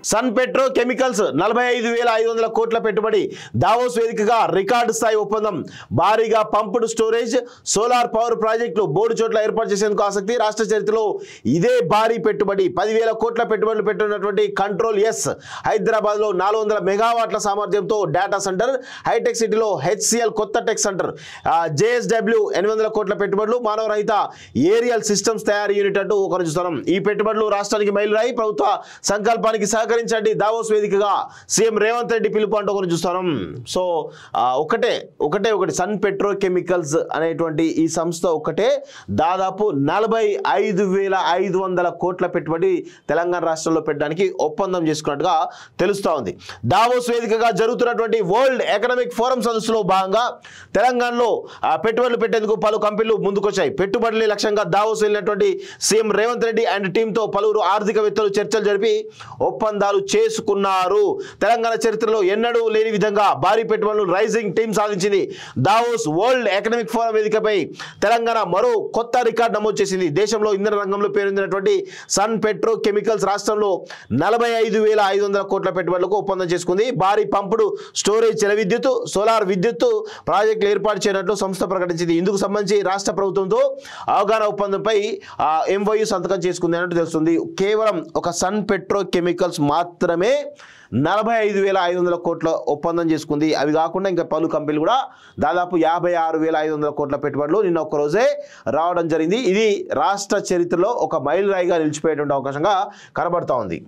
sun petro chemicals 45,500 కోట్ల పెట్టుబడి Davos వేదికగా రికార్డు స్థాయి ఒప్పందం భారీగా పంప్డ్ స్టోరేజ్ సోలార్ పవర్ ప్రాజెక్టులు బోర్డు చోట్ల ఏర్పాటు చేసేందుకు ఆసక్తి రాష్ట్ర చరిత్రలో ఇదే భారీ పెట్టుబడి 10,000 కోట్ల పెట్టుబడులు పెట్టినటువంటి కంట్రోల్ ఎస్ హైదరాబాద్ లో 400 మెగావాట్ల సామర్థ్యంతో డేటా సెంటర్ హైటెక్ సిటీలో హెచ్సిఎల్ కొత్త టెక్ సెంటర్ జేఎస్డబ్ల్యూ 800 కోట్ల పెట్టుబడులు మానవ రహిత ఏరియల్ సిస్టమ్స్ తయారీ యూనిట్ అంటూ ఒకరు చూస్తున్నాం ఈ పెట్టుబడులు రాష్ట్రానికి మైలురాయి ప్రభుత్వ సంకల్పానికి సహకరించండి దావోస్ వేదికగా సీఎం రేవంత్ రెడ్డి పిలుపు అంటూ ఒకరు చూస్తున్నాం సో ఒకటి సన్ పెట్రో కెమికల్స్ అనేటువంటి ఈ సంస్థ ఒకటే దాదాపు 45,500 కోట్ల పెట్టుబడి తెలంగాణ రాష్ట్రంలో పెట్టడానికి ఒప్పందం చేసుకున్నట్టుగా తెలుస్తూ ఉంది దావోస్ వేదికగా జరుగుతున్నటువంటి వరల్డ్ ఎకనామిక్ ఫోరం సదస్సులో భాగంగా తెలంగాణలో పెట్టుబడులు పెట్టేందుకు పలు కంపెనీలు ముందుకొచ్చాయి పెట్టుబడుల లక్ష్యంగా దావోస్ వెళ్ళినటువంటి సీఎం రేవంత్ రెడ్డి అండ్ టీంతో పలువురు ఆర్థికవేత్తలు చర్చలు జరిపి ఒప్పందాలు చేసుకున్నారు తెలంగాణ చరిత్రలో ఎన్నడూ లేని విధంగా భారీ పెట్టుబడులు రైజింగ్ టీం సాధించింది దావోస్ వరల్డ్ ఎకనామిక్ ఫోరం వేదికపై తెలంగాణ మరో కొత్త రికార్డు నమోదు చేసింది దేశంలో ఇంధన రంగంలో పేరొందినటువంటి సన్ పెట్రో కెమికల్స్ రాష్ట్రంలో 45,500 కోట్ల పెట్టుబడులకు ఒప్పందం చేసుకుంది భారీ పంపుడు స్టోరేజ్ జల విద్యుత్ సోలార్ విద్యుత్ ప్రాజెక్టులు ఏర్పాటు చేయనట్లు సంస్థ ప్రకటించింది ఇందుకు సంబంధించి రాష్ట్ర ప్రభుత్వంతో అవగాహన ఒప్పందంపై ఎంఓయూ సంతకం చేసుకుంది అన్నట్టు తెలుస్తుంది కేవలం ఒక సన్ పెట్రో కెమికల్స్ మాత్రమే 45,500 కోట్ల ఒప్పందం చేసుకుంది అవి కాకుండా ఇంకా పలు కంపెనీలు కూడా దాదాపు 56,500 కోట్ల పెట్టుబడులు నిన్న ఒక్క రోజే రావడం జరిగింది ఇది రాష్ట్ర చరిత్రలో ఒక మైలురాయిగా నిలిచిపోయేటువంటి అవకాశంగా కనబడతా ఉంది